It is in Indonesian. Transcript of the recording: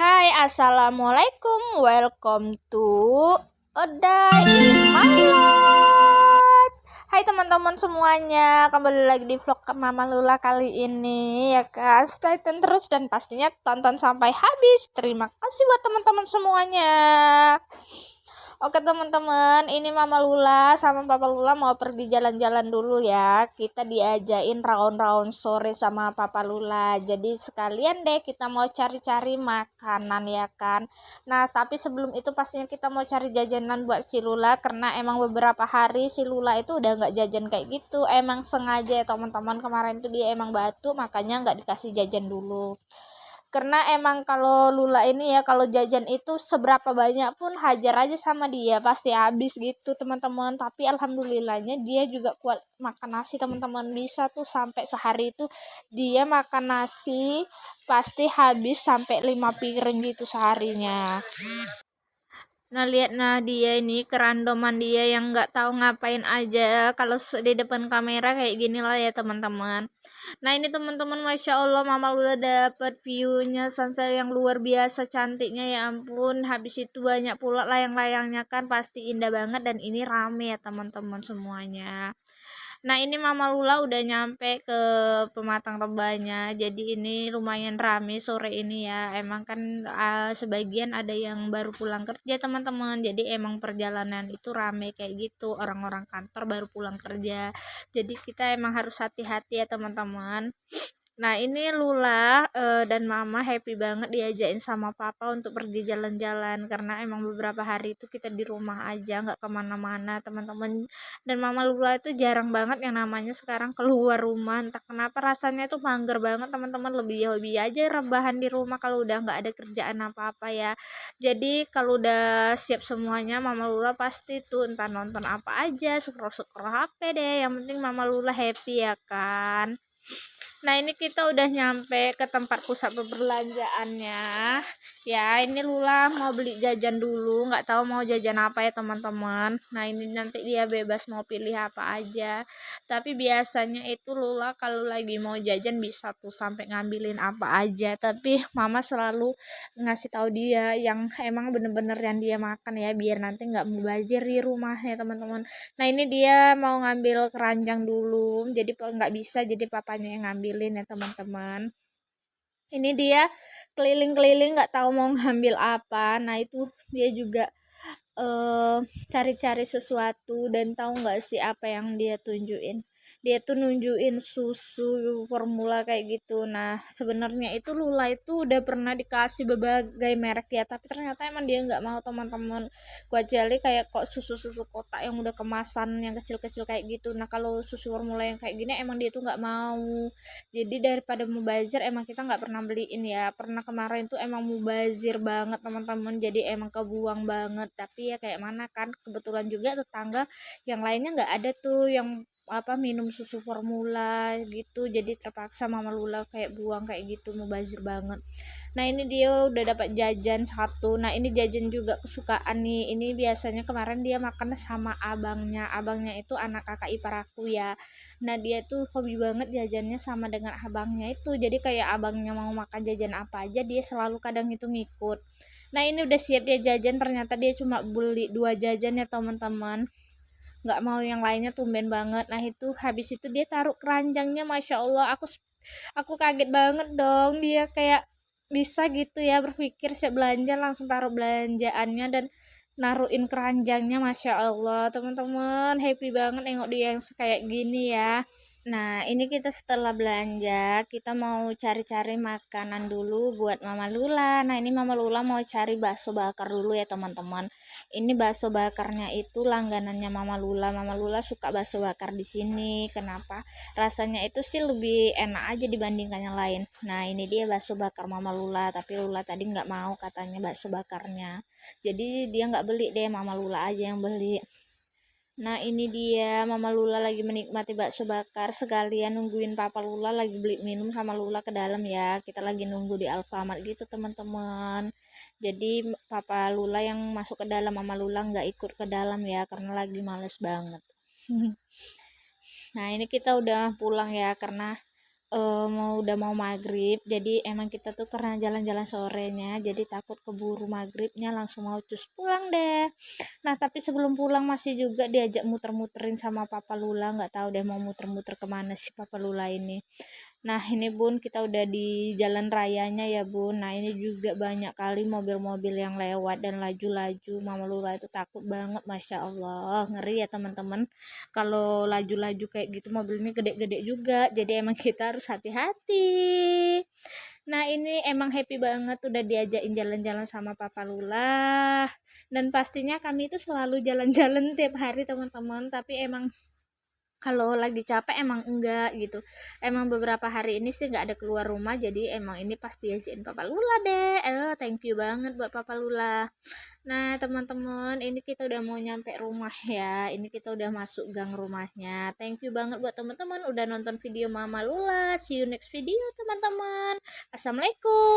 Hai, assalamualaikum. Welcome to Oda in My Life. Hai teman-teman semuanya, kembali lagi di vlog Mama Lula kali ini ya kan. Stay tune terus dan pastinya tonton sampai habis. Terima kasih buat teman-teman semuanya. Oke teman-teman, ini Mama Lula sama Papa Lula mau pergi jalan-jalan dulu ya. Kita diajain round-round sore sama Papa Lula. Jadi sekalian deh kita mau cari-cari makanan ya kan. Nah tapi sebelum itu pastinya kita mau cari jajanan buat si Lula. Karena emang beberapa hari si Lula itu udah gak jajan kayak gitu. Emang sengaja ya teman-teman, kemarin tuh dia emang batuk makanya gak dikasih jajan dulu. Karena emang kalau Lula ini ya, kalau jajan itu seberapa banyak pun hajar aja sama dia pasti habis gitu teman-teman. Tapi alhamdulillahnya dia juga kuat makan nasi teman-teman, bisa tuh sampai sehari itu dia makan nasi pasti habis sampai 5 piring gitu seharinya. Nah lihat, nah dia ini kerandoman dia yang nggak tahu ngapain aja kalau di depan kamera kayak gini lah ya teman-teman. Nah ini teman-teman, masya Allah Mama udah dapet viewnya sunset yang luar biasa cantiknya, ya ampun. Habis itu banyak pula layang-layangnya kan, pasti indah banget. Dan ini rame ya teman-teman semuanya. Nah ini Mama Lula udah nyampe ke Pematang Rebanya. Jadi ini lumayan rame sore ini ya. Emang kan sebagian ada yang baru pulang kerja teman-teman. Jadi emang perjalanan itu rame kayak gitu. Orang-orang kantor baru pulang kerja. Jadi kita emang harus hati-hati ya teman-teman. Nah ini Lula dan Mama happy banget diajakin sama Papa untuk pergi jalan-jalan. Karena emang beberapa hari itu kita di rumah aja, nggak kemana-mana teman-teman. Dan Mama Lula itu jarang banget yang namanya sekarang keluar rumah. Entah kenapa rasanya itu mager banget teman-teman. Lebih hobi aja rebahan di rumah kalau udah nggak ada kerjaan apa-apa ya. Jadi kalau udah siap semuanya, Mama Lula pasti tuh entah nonton apa aja, scroll-scroll HP deh. Yang penting Mama Lula happy ya kan. Nah ini kita udah nyampe ke tempat pusat perbelanjaannya ya. Ini Lula mau beli jajan dulu, nggak tahu mau jajan apa ya teman-teman. Nah ini nanti dia bebas mau pilih apa aja, tapi biasanya itu Lula kalau lagi mau jajan bisa tuh sampai ngambilin apa aja. Tapi Mama selalu ngasih tahu dia yang emang bener-bener yang dia makan ya, biar nanti nggak mubazir di rumahnya teman-teman. Nah ini dia mau ngambil keranjang dulu, jadi nggak bisa jadi papanya yang ngambilin ya teman-teman. Ini dia keliling-keliling nggak tahu mau ngambil apa. Nah itu dia juga cari-cari sesuatu. Dan tahu nggak sih apa yang dia tunjukin? Dia tuh nunjukin susu formula kayak gitu. Nah sebenarnya itu Lula itu udah pernah dikasih berbagai merek ya, tapi ternyata emang dia nggak mau teman-teman. Kecuali kayak kok susu-susu kotak yang udah kemasan yang kecil-kecil kayak gitu. Nah kalau susu formula yang kayak gini emang dia tuh nggak mau. Jadi daripada mubazir emang kita nggak pernah beliin ya. Pernah kemarin tuh emang mubazir banget teman-teman, jadi emang kebuang banget. Tapi ya kayak mana kan, kebetulan juga tetangga yang lainnya nggak ada tuh yang apa minum susu formula gitu, jadi terpaksa Mama Lula kayak buang kayak gitu, mubazir banget. Nah ini dia udah dapat jajan satu. Nah ini jajan juga kesukaan nih. Ini biasanya kemarin dia makan sama abangnya. Abangnya itu anak kakak ipar aku ya. Nah dia tuh hobi banget jajannya sama dengan abangnya itu. Jadi kayak abangnya mau makan jajan apa aja dia selalu kadang itu ngikut. Nah ini udah siap dia jajan, ternyata dia cuma beli 2 jajan ya teman-teman. Nggak mau yang lainnya, tumben banget. Nah itu habis itu dia taruh keranjangnya, masya Allah. Aku kaget banget dong, dia kayak bisa gitu ya berpikir siap belanja langsung taruh belanjaannya dan naruhin keranjangnya, masya Allah teman-teman. Happy banget nengok dia yang kayak gini ya. Nah, ini kita setelah belanja, kita mau cari-cari makanan dulu buat Mama Lula. Nah, ini Mama Lula mau cari bakso bakar dulu ya, teman-teman. Ini bakso bakarnya itu langganannya Mama Lula. Mama Lula suka bakso bakar di sini. Kenapa? Rasanya itu sih lebih enak aja dibandingkan yang lain. Nah, ini dia bakso bakar Mama Lula, tapi Lula tadi nggak mau katanya bakso bakarnya. Jadi dia nggak beli deh, Mama Lula aja yang beli. Nah ini dia Mama Lula lagi menikmati bakso bakar, sekalian nungguin Papa Lula lagi beli minum sama Lula ke dalam ya. Kita lagi nunggu di Alfamart gitu teman-teman. Jadi Papa Lula yang masuk ke dalam, Mama Lula nggak ikut ke dalam ya karena lagi males banget. Nah ini kita udah pulang ya, karena udah mau maghrib, jadi emang kita tuh karena jalan-jalan sorenya jadi takut keburu maghribnya langsung mau cus pulang deh. Nah tapi sebelum pulang masih juga diajak muter-muterin sama Papa Lula, nggak tahu deh mau muter-muter kemana sih Papa Lula ini. Nah ini Bun, kita udah di jalan rayanya ya Bun. Nah ini juga banyak kali mobil-mobil yang lewat dan laju-laju. Mama Lula itu takut banget, Masya Allah, ngeri ya teman-teman. Kalau laju-laju kayak gitu mobil ini gede-gede juga, jadi emang kita harus hati-hati. Nah ini emang happy banget udah diajakin jalan-jalan sama Papa Lula, dan pastinya kami itu selalu jalan-jalan tiap hari teman-teman, tapi emang kalau lagi capek emang enggak gitu. Emang beberapa hari ini sih nggak ada keluar rumah, jadi emang ini pasti diajakin Papa Lula deh. Thank you banget buat Papa Lula. Nah teman-teman, ini kita udah mau nyampe rumah ya, ini kita udah masuk gang rumahnya. Thank you banget buat teman-teman udah nonton video Mama Lula. See you next video teman-teman. Assalamualaikum.